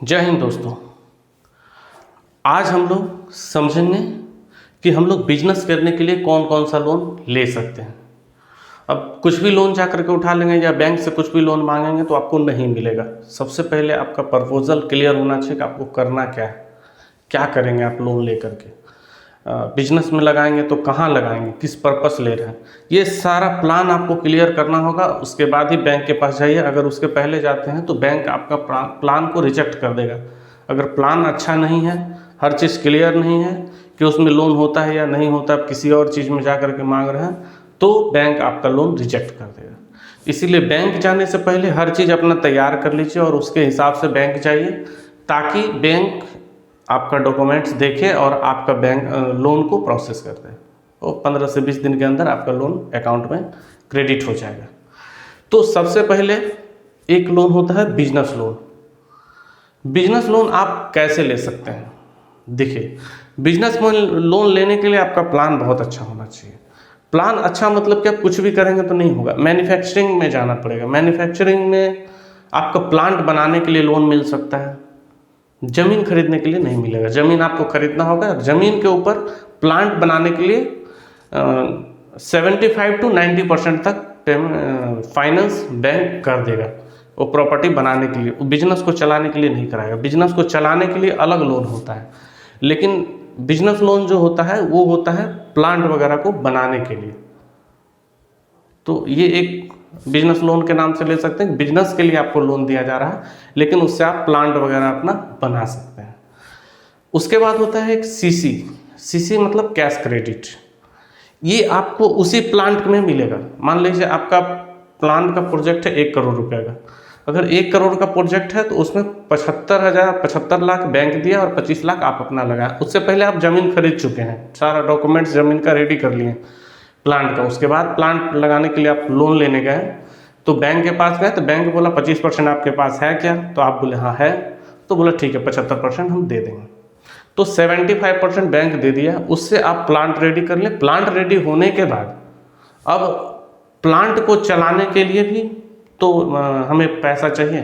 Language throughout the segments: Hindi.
जय हिंद दोस्तों। आज हम लोग समझेंगे कि हम लोग बिजनेस करने के लिए कौन कौन सा लोन ले सकते हैं। अब कुछ भी लोन जा करके उठा लेंगे या बैंक से कुछ भी लोन मांगेंगे तो आपको नहीं मिलेगा। सबसे पहले आपका प्रपोजल क्लियर होना चाहिए कि आपको करना क्या है, क्या करेंगे आप लोन ले करके। बिजनेस में लगाएंगे तो कहाँ लगाएंगे, किस पर्पस ले रहे हैं, ये सारा प्लान आपको क्लियर करना होगा। उसके बाद ही बैंक के पास जाइए। अगर उसके पहले जाते हैं तो बैंक आपका प्लान को रिजेक्ट कर देगा। अगर प्लान अच्छा नहीं है, हर चीज़ क्लियर नहीं है कि उसमें लोन होता है या नहीं होता, आप किसी और चीज़ में जा कर के मांग रहे हैं, तो बैंक आपका लोन रिजेक्ट कर देगा। इसीलिए बैंक जाने से पहले हर चीज़ अपना तैयार कर लीजिए और उसके हिसाब से बैंक जाइए, ताकि बैंक आपका डॉक्यूमेंट्स देखे और आपका बैंक लोन को प्रोसेस कर दे। तो 15 से 20 दिन के अंदर आपका लोन अकाउंट में क्रेडिट हो जाएगा। तो सबसे पहले एक लोन होता है बिजनेस लोन। बिजनेस लोन आप कैसे ले सकते हैं? देखिए, बिजनेस लोन लेने के लिए आपका प्लान बहुत अच्छा होना चाहिए। प्लान अच्छा मतलब कि आप कुछ भी करेंगे तो नहीं होगा। मैन्युफैक्चरिंग में जाना पड़ेगा। मैन्युफैक्चरिंग में आपका प्लांट बनाने के लिए लोन मिल सकता है। ज़मीन खरीदने के लिए नहीं मिलेगा। ज़मीन आपको खरीदना होगा। ज़मीन के ऊपर प्लांट बनाने के लिए 75 to 90% तक फाइनेंस बैंक कर देगा। वो प्रॉपर्टी बनाने के लिए, वो बिजनेस को चलाने के लिए नहीं कराएगा। बिजनेस को चलाने के लिए अलग लोन होता है, लेकिन बिजनेस लोन जो होता है वो होता है प्लांट वगैरह को बनाने के लिए। तो ये एक बिजनेस लोन के नाम से ले सकते हैं। बिजनेस के लिए आपको लोन दिया जा रहा है, लेकिन उससे आप प्लांट वगैरह अपना बना सकते हैं। उसके बाद होता है एक सीसी। सीसी मतलब कैश क्रेडिट। ये आपको उसी प्लांट में मिलेगा। मान लीजिए आपका प्लांट का प्रोजेक्ट है 1 करोड़ रुपए का। अगर 1 करोड़ का प्रोजेक्ट है तो उसमें 75 लाख बैंक दिया और 25 लाख आप अपना लगाया। उससे पहले आप ज़मीन खरीद चुके हैं, सारा डॉक्यूमेंट्स ज़मीन का रेडी कर लिए प्लांट का। उसके बाद प्लांट लगाने के लिए आप लोन लेने गए, तो बैंक के पास गए तो बैंक बोला 25% आपके पास है क्या? तो आप बोले हाँ है। तो बोला ठीक है 75% हम दे देंगे। तो 75% बैंक दे दिया। उससे आप प्लांट रेडी कर लें। प्लांट रेडी होने के बाद अब प्लांट को चलाने के लिए भी तो हमें पैसा चाहिए।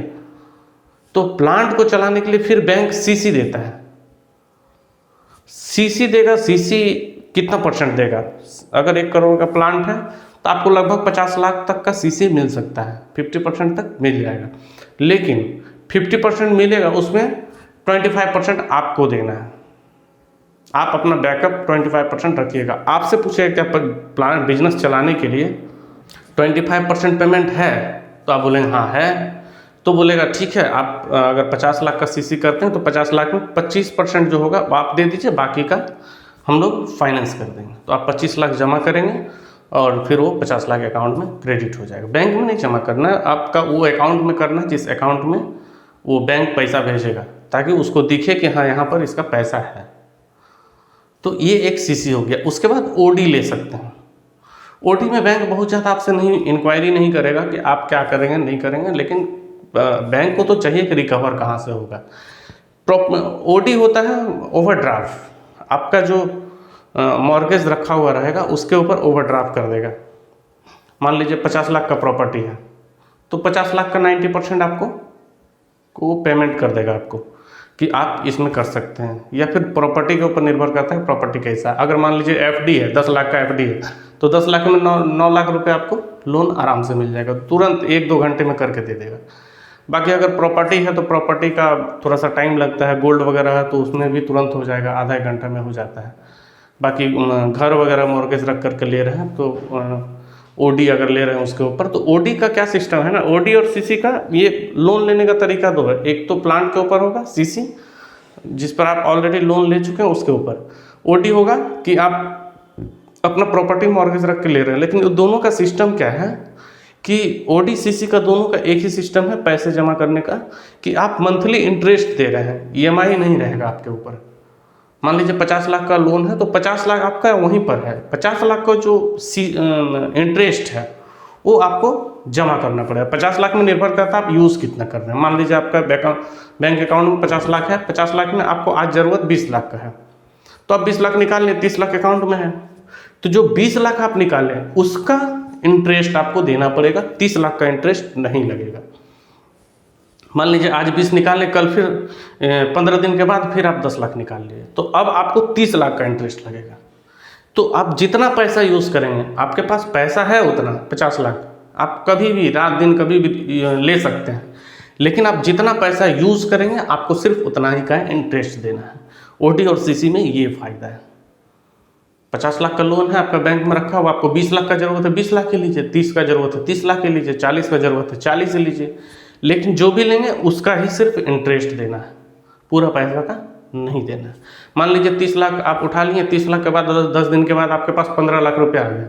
तो प्लांट को चलाने के लिए फिर बैंक सीसी देता है। सीसी देगा। सीसी कितना परसेंट देगा? अगर 1 करोड़ का प्लांट है तो आपको लगभग 50 लाख तक का सीसी मिल सकता है। 50% तक मिल जाएगा, लेकिन 50% मिलेगा, उसमें 25% आपको देना है। आप अपना बैकअप 25% रखिएगा। आपसे पूछेगा क्या प्लांट बिजनेस चलाने के लिए 25% पेमेंट है? तो आप बोलेंगे हाँ है। तो बोलेगा ठीक है, आप अगर 50 लाख का सीसी करते हैं तो 50 लाख में 25% जो होगा वो आप दे दीजिए, बाकी का हम लोग फाइनेंस कर देंगे। तो आप 25 लाख जमा करेंगे और फिर वो 50 लाख अकाउंट में क्रेडिट हो जाएगा। बैंक में नहीं जमा करना है, आपका वो अकाउंट में करना है जिस अकाउंट में वो बैंक पैसा भेजेगा, ताकि उसको दिखे कि हाँ यहाँ पर इसका पैसा है। तो ये एक सीसी हो गया। उसके बाद ओडी ले सकते हैं। ओडी में बैंक बहुत ज़्यादा आपसे नहीं इंक्वायरी नहीं करेगा कि आप क्या करेंगे नहीं करेंगे, लेकिन बैंक को तो चाहिए कि रिकवर कहाँ से होगा। ओडी होता है ओवरड्राफ्ट। आपका जो मॉर्गेज रखा हुआ रहेगा उसके ऊपर ओवरड्राफ्ट कर देगा। मान लीजिए 50 लाख का प्रॉपर्टी है तो 50 लाख का 90% आपको को पेमेंट कर देगा आपको कि आप इसमें कर सकते हैं। या फिर प्रॉपर्टी के ऊपर निर्भर करता है प्रॉपर्टी कैसा। अगर मान लीजिए एफडी है, 10 लाख का एफडी है, तो 10 लाख में 9 लाख रुपए आपको लोन आराम से मिल जाएगा, तुरंत 1-2 घंटे में करके दे देगा। बाकी अगर प्रॉपर्टी है तो प्रॉपर्टी का थोड़ा सा टाइम लगता है। गोल्ड वगैरह है तो उसमें भी तुरंत हो जाएगा, आधा 1 घंटा में हो जाता है। बाकी घर वगैरह मॉर्गेज रख करके ले रहे हैं तो ओडी अगर ले रहे हैं उसके ऊपर, तो ओडी का क्या सिस्टम है ना, ओडी और सीसी का ये लोन लेने का तरीका दो है। एक तो प्लांट के ऊपर होगा सीसी, जिस पर आप ऑलरेडी लोन ले चुके हैं उसके ऊपर। ओडी होगा कि आप अपना प्रॉपर्टी मॉर्गेज रख के ले रहे हैं। लेकिन दोनों का सिस्टम क्या है कि ओडी सीसी का दोनों का एक ही सिस्टम है पैसे जमा करने का, कि आप मंथली इंटरेस्ट दे रहे हैं, ईएमआई नहीं रहेगा आपके ऊपर। मान लीजिए 50 लाख का लोन है तो 50 लाख आपका वहीं पर है। 50 लाख का जो इंटरेस्ट है वो आपको जमा करना पड़ेगा। 50 लाख में निर्भर करता है आप यूज़ कितना कर रहे हैं। मान लीजिए आपका बैंक अकाउंट में 50 लाख है, 50 लाख में आपको आज ज़रूरत 20 लाख का है, तो आप 20 लाख निकाल लें, 30 लाख अकाउंट में है, तो जो 20 लाख आप निकालें उसका इंटरेस्ट आपको देना पड़ेगा। 30 लाख का इंटरेस्ट नहीं लगेगा। मान लीजिए आज 20 निकाले, कल फिर 15 दिन के बाद फिर आप 10 लाख निकाल लिए, तो अब आपको 30 लाख का इंटरेस्ट लगेगा। तो आप जितना पैसा यूज़ करेंगे, आपके पास पैसा है उतना 50 लाख, आप कभी भी रात दिन कभी भी ले सकते हैं, लेकिन आप जितना पैसा यूज़ करेंगे आपको सिर्फ उतना ही का इंटरेस्ट देना है। ओडी और सीसी में ये फ़ायदा है। 50 लाख का लोन है आपका बैंक में रखा हुआ, आपको 20 लाख का जरूरत है 20 लाख के लीजिए, 30 का जरूरत है 30 लाख के लीजिए, 40 का जरूरत है 40 से लीजिए, लेकिन जो भी लेंगे उसका ही सिर्फ इंटरेस्ट देना है, पूरा पैसा का नहीं देना है। मान लीजिए 30 लाख आप उठा लिए, 30 लाख के बाद 10 दिन के बाद आपके पास 15 लाख रुपया आ गया,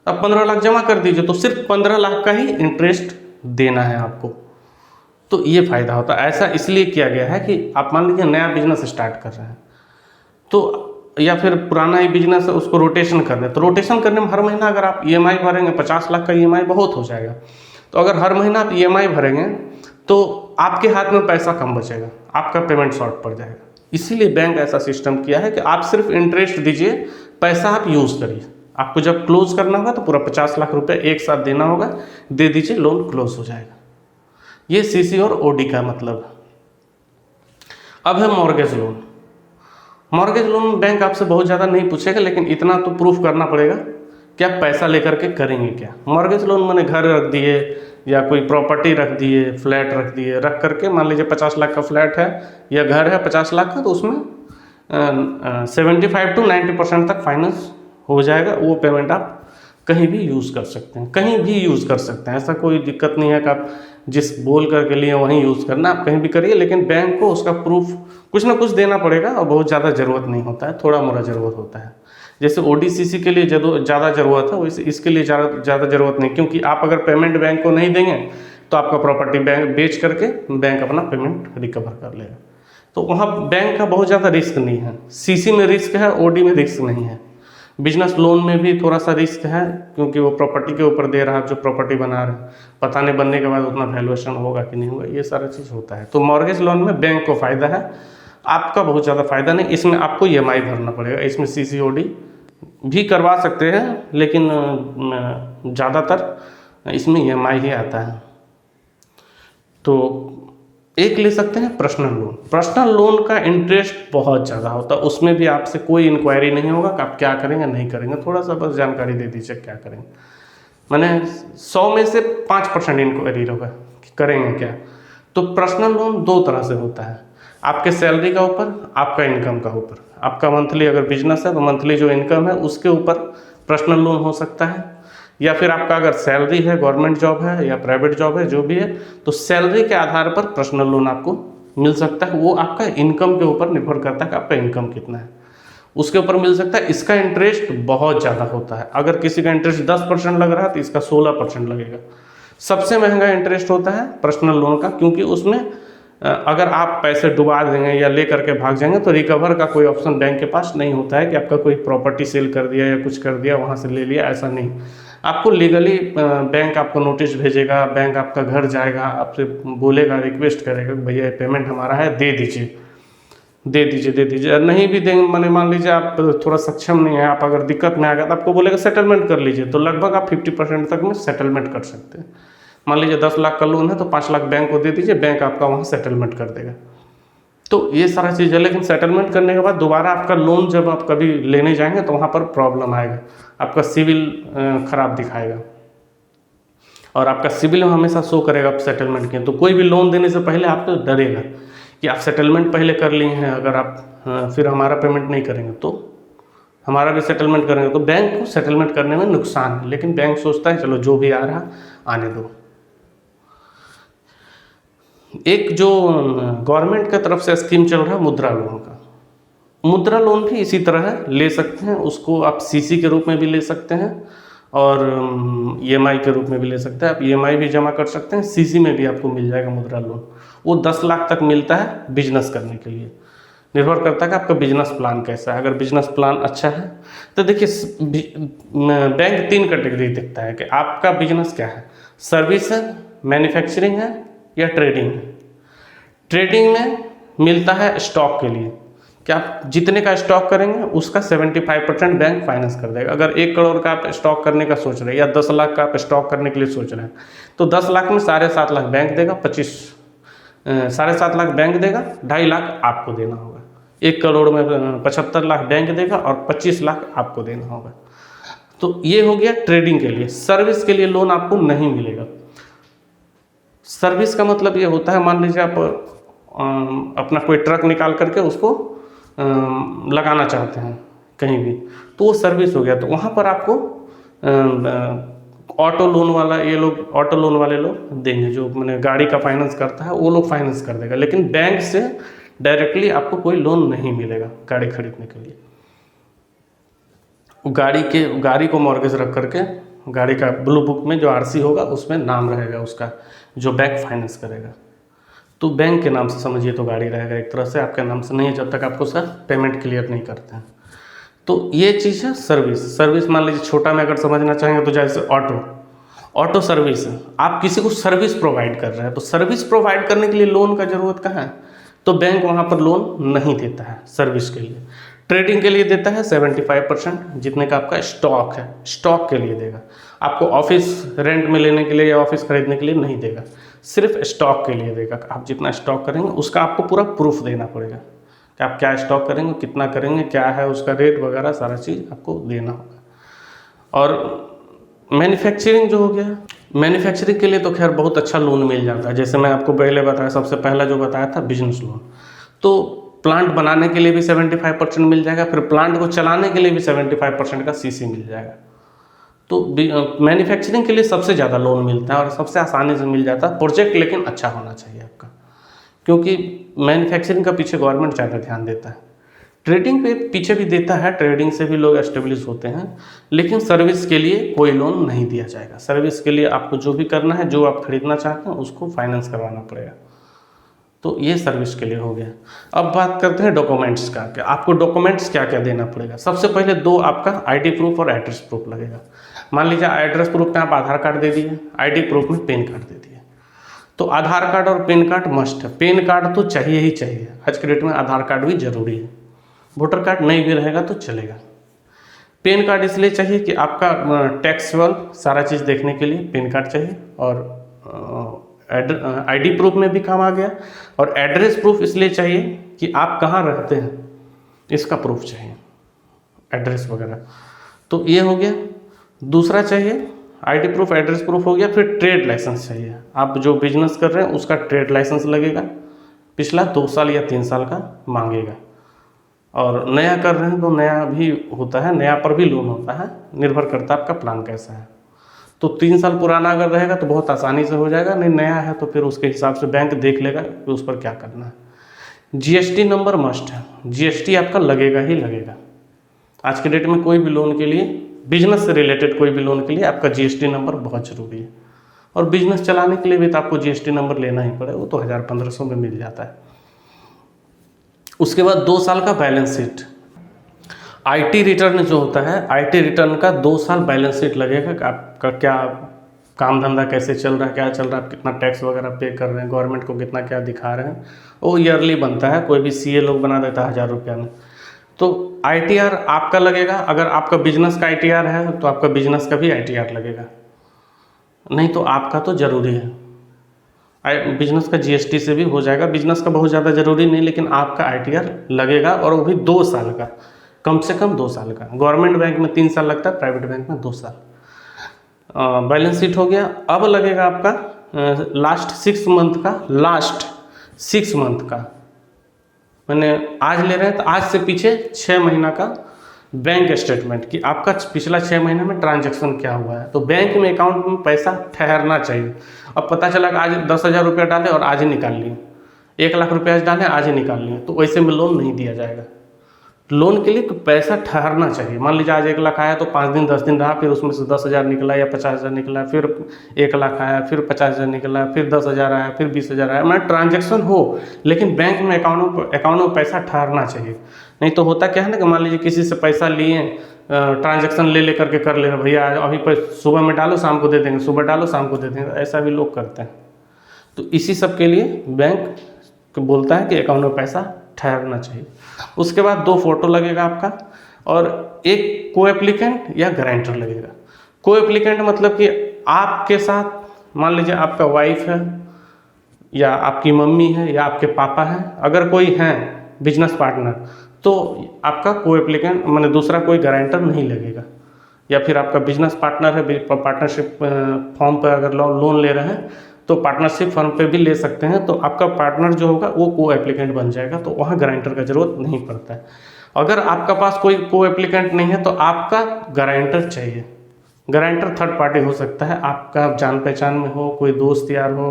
अब 15 लाख जमा कर दीजिए, तो सिर्फ 15 लाख का ही इंटरेस्ट देना है आपको। तो ये फ़ायदा होता है। ऐसा इसलिए किया गया है कि आप मान लीजिए नया बिजनेस स्टार्ट कर रहे हैं, तो या फिर पुराना ही बिजनेस है उसको रोटेशन करना है, तो रोटेशन करने में हर महीना अगर आप EMI भरेंगे, 50 लाख का EMI बहुत हो जाएगा, तो अगर हर महीना आप EMI भरेंगे तो आपके हाथ में पैसा कम बचेगा, आपका पेमेंट शॉर्ट पड़ जाएगा। इसीलिए बैंक ऐसा सिस्टम किया है कि आप सिर्फ इंटरेस्ट दीजिए, पैसा आप यूज़ करिए। आपको जब क्लोज करना होगा तो पूरा 50 लाख रुपए एक साथ देना होगा, दे दीजिए, लोन क्लोज हो जाएगा। ये सीसी और ओडी का मतलब है। अब है mortgage loan. Mortgage loan bank आपसे बहुत ज़्यादा नहीं पूछेगा, लेकिन इतना तो प्रूफ करना पड़ेगा कि आप पैसा लेकर के करेंगे क्या। मॉर्गेज लोन मैंने घर रख दिए या कोई प्रॉपर्टी रख दिए, फ्लैट रख दिए, रख करके मान लीजिए 50 लाख का फ्लैट है या घर है 50 लाख का, तो उसमें 75 to 90% तक फाइनेंस हो जाएगा। वो पेमेंट आप कहीं भी यूज़ कर सकते हैं, कहीं भी यूज़ कर सकते हैं, ऐसा कोई दिक्कत नहीं है कि आप जिस बोल करके लिए वहीं यूज़ करना, आप कहीं भी करिए, लेकिन बैंक को उसका प्रूफ कुछ ना कुछ देना पड़ेगा और बहुत ज़्यादा ज़रूरत नहीं होता है, थोड़ा मोड़ा ज़रूरत होता है। जैसे ODCC के लिए ज़्यादा ज़रूरत है, वैसे इसके लिए ज़्यादा ज़रूरत नहीं, क्योंकि आप अगर पेमेंट बैंक को नहीं देंगे तो आपका प्रॉपर्टी बैंक बेच करके बैंक अपना पेमेंट रिकवर कर लेगा। तो वहाँ बैंक का बहुत ज़्यादा रिस्क नहीं है। CC में रिस्क है, OD में रिस्क नहीं है। बिजनेस लोन में भी थोड़ा सा रिस्क है, क्योंकि वो प्रॉपर्टी के ऊपर दे रहा है, जो प्रॉपर्टी बना रहे हैं, पता नहीं बनने के बाद उतना वैल्यूएशन होगा कि नहीं होगा, ये सारा चीज़ होता है। तो मॉर्गेज लोन में बैंक को फ़ायदा है, आपका बहुत ज़्यादा फ़ायदा नहीं। इसमें आपको EMI भरना पड़ेगा। इसमें CC OD भी करवा सकते हैं, लेकिन ज़्यादातर इसमें EMI ही आता है। तो एक ले सकते हैं पर्सनल लोन। पर्सनल लोन का इंटरेस्ट बहुत ज़्यादा होता है, उसमें भी आपसे कोई इंक्वायरी नहीं होगा कि आप क्या करेंगे नहीं करेंगे, थोड़ा सा बस जानकारी दे दीजिए क्या करेंगे। मैंने 100 में से 5% इंक्वायरी होगा कि करेंगे क्या। तो पर्सनल लोन दो तरह से होता है, आपके सैलरी का ऊपर, आपका इनकम का ऊपर। आपका मंथली अगर बिजनेस है तो मंथली जो इनकम है उसके ऊपर पर्सनल लोन हो सकता है, या फिर आपका अगर सैलरी है, गवर्नमेंट जॉब है या प्राइवेट जॉब है, जो भी है, तो सैलरी के आधार पर पर्सनल लोन आपको मिल सकता है। वो आपका इनकम के ऊपर निर्भर करता है कि आपका इनकम कितना है, उसके ऊपर मिल सकता है। इसका इंटरेस्ट बहुत ज़्यादा होता है। अगर किसी का इंटरेस्ट 10% लग रहा है तो इसका 16% लगेगा। सबसे महंगा इंटरेस्ट होता है पर्सनल लोन का, क्योंकि उसमें अगर आप पैसे डुबा देंगे या ले करके भाग जाएंगे तो रिकवर का कोई ऑप्शन बैंक के पास नहीं होता है कि आपका कोई प्रॉपर्टी सेल कर दिया या कुछ कर दिया वहाँ से ले लिया, ऐसा नहीं। आपको लीगली बैंक आपको नोटिस भेजेगा, बैंक आपका घर जाएगा, आपसे बोलेगा, रिक्वेस्ट करेगा कि भैया पेमेंट हमारा है, दे दीजिए दे दीजिए दे दीजिए। नहीं भी देंगे, मैंने मान लीजिए आप थोड़ा सक्षम नहीं है, आप अगर दिक्कत में आ गया तो आपको बोलेगा सेटलमेंट कर लीजिए, तो लगभग आप 50% तक में सेटलमेंट कर सकते हैं। मान लीजिए 10 लाख का लोन है तो 5 लाख बैंक को दे दीजिए, बैंक आपका वहाँ सेटलमेंट कर देगा। तो ये सारा चीज़ है, लेकिन सेटलमेंट करने के बाद दोबारा आपका लोन जब आप कभी लेने जाएंगे तो वहाँ पर प्रॉब्लम आएगा, आपका सिविल खराब दिखाएगा और आपका सिविल हमेशा शो करेगा आप सेटलमेंट किए। तो कोई भी लोन देने से पहले आप तो डरेगा कि आप सेटलमेंट पहले कर लिए हैं, अगर आप फिर हमारा पेमेंट नहीं करेंगे तो हमारा भी सेटलमेंट करेंगे, तो बैंक को सेटलमेंट करने में नुकसान है। लेकिन बैंक सोचता है चलो जो भी आ रहा आने दो। एक जो गवर्नमेंट की तरफ से स्कीम चल रहा है मुद्रा लोन का, मुद्रा लोन भी इसी तरह है, ले सकते हैं उसको आप CC के रूप में भी ले सकते हैं और EMI के रूप में भी ले सकते हैं। आप EMI भी जमा कर सकते हैं, CC में भी आपको मिल जाएगा मुद्रा लोन। वो 10 लाख तक मिलता है बिजनेस करने के लिए, निर्भर करता है कि आपका बिजनेस प्लान कैसा है। अगर बिजनेस प्लान अच्छा है तो देखिए बैंक 3 कैटेगरी देखता है कि आपका बिजनेस क्या है, सर्विस है, मैन्युफैक्चरिंग है या ट्रेडिंग है। ट्रेडिंग में मिलता है स्टॉक के लिए कि आप जितने का स्टॉक करेंगे उसका 75% बैंक फाइनेंस कर देगा। अगर 1 करोड़ का आप स्टॉक करने का सोच रहे हैं या 10 लाख का आप स्टॉक करने के लिए सोच रहे हैं तो 10 लाख में 7.5 लाख बैंक देगा, 25 7.5 लाख बैंक देगा, 2.5 लाख आपको देना होगा। 1 करोड़ में 75 लाख बैंक देगा और 25 लाख आपको देना होगा। तो ये हो गया ट्रेडिंग के लिए। सर्विस के लिए लोन आपको नहीं मिलेगा। सर्विस का मतलब ये होता है, मान लीजिए आप अपना कोई ट्रक निकाल करके उसको लगाना चाहते हैं कहीं भी, तो वो सर्विस हो गया। तो वहाँ पर आपको ऑटो लोन वाला, ये लोग ऑटो लोन वाले लोग देंगे, जो मैंने गाड़ी का फाइनेंस करता है वो लोग फाइनेंस कर देगा। लेकिन बैंक से डायरेक्टली आपको कोई लोन नहीं मिलेगा गाड़ी खरीदने के लिए। गाड़ी को मॉर्गेज रख करके, गाड़ी का ब्लू बुक में जो आरसी होगा उसमें नाम रहेगा उसका, जो बैंक फाइनेंस करेगा। तो बैंक के नाम से समझिए तो गाड़ी रहेगा, एक तरह से आपके नाम से नहीं है जब तक आपको सर पेमेंट क्लियर नहीं करते हैं। तो ये चीज़ है सर्विस। मान लीजिए छोटा में अगर समझना चाहेंगे तो जैसे ऑटो सर्विस है, आप किसी को सर्विस प्रोवाइड कर रहे हैं, तो सर्विस प्रोवाइड करने के लिए लोन का ज़रूरत कहाँ है? तो बैंक वहाँ पर लोन नहीं देता है सर्विस के लिए। ट्रेडिंग के लिए देता है 75%, जितने का आपका स्टॉक है, स्टॉक के लिए देगा। आपको ऑफिस रेंट में लेने के लिए या ऑफिस खरीदने के लिए नहीं देगा, सिर्फ स्टॉक के लिए देगा। आप जितना स्टॉक करेंगे उसका आपको पूरा प्रूफ देना पड़ेगा कि आप क्या स्टॉक करेंगे, कितना करेंगे, क्या है उसका रेट वगैरह, सारा चीज़ आपको देना होगा। और मैन्युफैक्चरिंग जो हो गया, मैन्युफैक्चरिंग के लिए तो खैर बहुत अच्छा लोन मिल जाता है। जैसे मैं आपको पहले बताया, सबसे पहला जो बताया था बिजनेस लोन, तो प्लांट बनाने के लिए भी 75% मिल जाएगा, फिर प्लांट को चलाने के लिए भी 75% का सीसी मिल जाएगा। तो मैन्युफैक्चरिंग के लिए सबसे ज़्यादा लोन मिलता है और सबसे आसानी से मिल जाता है। प्रोजेक्ट लेकिन अच्छा होना चाहिए आपका, क्योंकि मैन्युफैक्चरिंग का पीछे गवर्नमेंट ज़्यादा ध्यान देता है। ट्रेडिंग पे पीछे भी देता है, ट्रेडिंग से भी लोग एस्टेब्लिश होते हैं, लेकिन सर्विस के लिए कोई लोन नहीं दिया जाएगा। सर्विस के लिए आपको जो भी करना है, जो आप खरीदना चाहते हैं उसको फाइनेंस करवाना पड़ेगा। तो ये सर्विस के लिए हो गया। अब बात करते हैं डॉक्यूमेंट्स का, कि आपको डॉक्यूमेंट्स क्या क्या देना पड़ेगा। सबसे पहले दो आपका आईडी प्रूफ और एड्रेस प्रूफ लगेगा। मान लीजिए एड्रेस प्रूफ में आप आधार कार्ड दे दिए, आईडी प्रूफ में पैन कार्ड दे दिए। तो आधार कार्ड और पैन कार्ड मस्ट है, पैन कार्ड तो चाहिए ही चाहिए। आज के डेट में आधार कार्ड भी जरूरी है, वोटर कार्ड नहीं भी रहेगा तो चलेगा। पैन कार्ड इसलिए चाहिए कि आपका टैक्सेबल सारा चीज़ देखने के लिए पैन कार्ड चाहिए, और आईडी प्रूफ में भी काम आ गया। और एड्रेस प्रूफ इसलिए चाहिए कि आप कहाँ रहते हैं, इसका प्रूफ चाहिए, एड्रेस वगैरह। तो ये हो गया। दूसरा चाहिए आईडी प्रूफ, एड्रेस प्रूफ हो गया। फिर ट्रेड लाइसेंस चाहिए। आप जो बिजनेस कर रहे हैं उसका ट्रेड लाइसेंस लगेगा, पिछला 2 साल या 3 साल का मांगेगा। और नया कर रहे हैं तो नया भी होता है, नया पर भी लोन होता है, निर्भर करता है आपका प्लान कैसा है। तो 3 साल पुराना अगर रहेगा तो बहुत आसानी से हो जाएगा, नहीं नया है तो फिर उसके हिसाब से बैंक देख लेगा कि उस पर क्या करना है। जीएसटी नंबर मस्ट है, जीएसटी आपका लगेगा ही लगेगा। आज के डेट में कोई भी लोन के लिए, बिजनेस से रिलेटेड कोई भी लोन के लिए आपका जीएसटी नंबर बहुत ज़रूरी है। और बिजनेस चलाने के लिए भी तो आपको जीएसटी नंबर लेना ही पड़ेगा, वो तो 1000-1500 में मिल जाता है। उसके बाद 2 साल का बैलेंस शीट, आईटी रिटर्न जो होता है, आईटी रिटर्न का 2 साल बैलेंस शीट लगेगा कि आपका क्या काम धंधा कैसे चल रहा है, क्या चल रहा है, कितना टैक्स वगैरह पे कर रहे हैं, गवर्नमेंट को कितना क्या दिखा रहे हैं। वो ईयरली बनता है, कोई भी सीए लोग बना देता है 1000 रुपया में। तो आईटीआर आपका लगेगा। अगर आपका बिजनेस का आईटीआर है तो आपका बिजनेस का भी आईटीआर लगेगा, नहीं तो आपका तो ज़रूरी है। बिजनेस का जीएसटी से भी हो जाएगा, बिजनेस का बहुत ज़्यादा ज़रूरी नहीं, लेकिन आपका आईटीआर लगेगा, और वो भी 2 साल का, कम से कम 2 साल का। गवर्नमेंट बैंक में 3 साल लगता है, प्राइवेट बैंक में 2 साल। बैलेंस शीट हो गया। अब लगेगा आपका लास्ट 6 मंथ का, लास्ट 6 मंथ का, मैंने आज ले रहे हैं तो आज से पीछे 6 महीना का बैंक स्टेटमेंट, कि आपका पिछला 6 महीने में ट्रांजैक्शन क्या हुआ है। तो बैंक में अकाउंट में पैसा ठहरना चाहिए। अब पता चला कि आज 10,000 रुपया डाले और आज ही निकाल लिए, 1 लाख रुपया आज डाले आज ही निकाल लिए, तो वैसे में लोन नहीं दिया जाएगा। लोन के लिए तो पैसा ठहरना चाहिए। मान लीजिए आज 1 लाख आया तो 5 दिन 10 दिन रहा, फिर उसमें से 10,000 निकला या 50,000 निकला, फिर 1 लाख आया, फिर 50,000 निकला, फिर 10,000 आया, फिर 20,000 आया। मतलब ट्रांजैक्शन हो, लेकिन बैंक में अकाउंट में पैसा ठहरना चाहिए। नहीं तो होता क्या है ना कि मान लीजिए किसी से पैसा लिए, ट्रांजैक्शन ले करके कर ले, भैया अभी सुबह में डालो शाम को दे देंगे, सुबह डालो शाम को दे देंगे, ऐसा भी लोग करते हैं। तो इसी सब के लिए बैंक बोलता है कि अकाउंट में पैसा ठहरना चाहिए। उसके बाद 2 फोटो लगेगा आपका, और एक को एप्लीकेंट या गारंटर लगेगा। को एप्लीकेंट मतलब कि आपके साथ, मान लीजिए आपका वाइफ है, या आपकी मम्मी है या आपके पापा हैं, अगर कोई हैं बिजनेस पार्टनर, तो आपका को एप्लीकेंट माने दूसरा कोई गारंटर नहीं लगेगा। या फिर आपका बिजनेस पार्टनर है, पार्टनरशिप फॉर्म पर अगर लोन ले रहे हैं तो पार्टनरशिप फॉर्म पे भी ले सकते हैं, तो आपका पार्टनर जो होगा वो को एप्लीकेंट बन जाएगा, तो वहाँ गारंटर का ज़रूरत नहीं पड़ता है। अगर आपका पास कोई को एप्लीकेंट नहीं है तो आपका गारंटर चाहिए। गारंटर थर्ड पार्टी हो सकता है, आपका जान पहचान में हो, कोई दोस्त यार हो,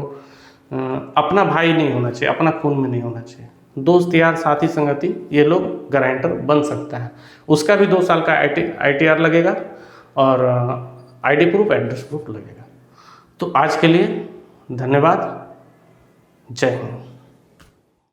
अपना भाई नहीं होना चाहिए, अपना खून में नहीं होना चाहिए, दोस्त यार साथी संगति ये लोग गारंटर बन सकता है। उसका भी 2 साल का ITR लगेगा और ID प्रूफ, एड्रेस प्रूफ लगेगा। तो आज के लिए धन्यवाद, जय हिंद।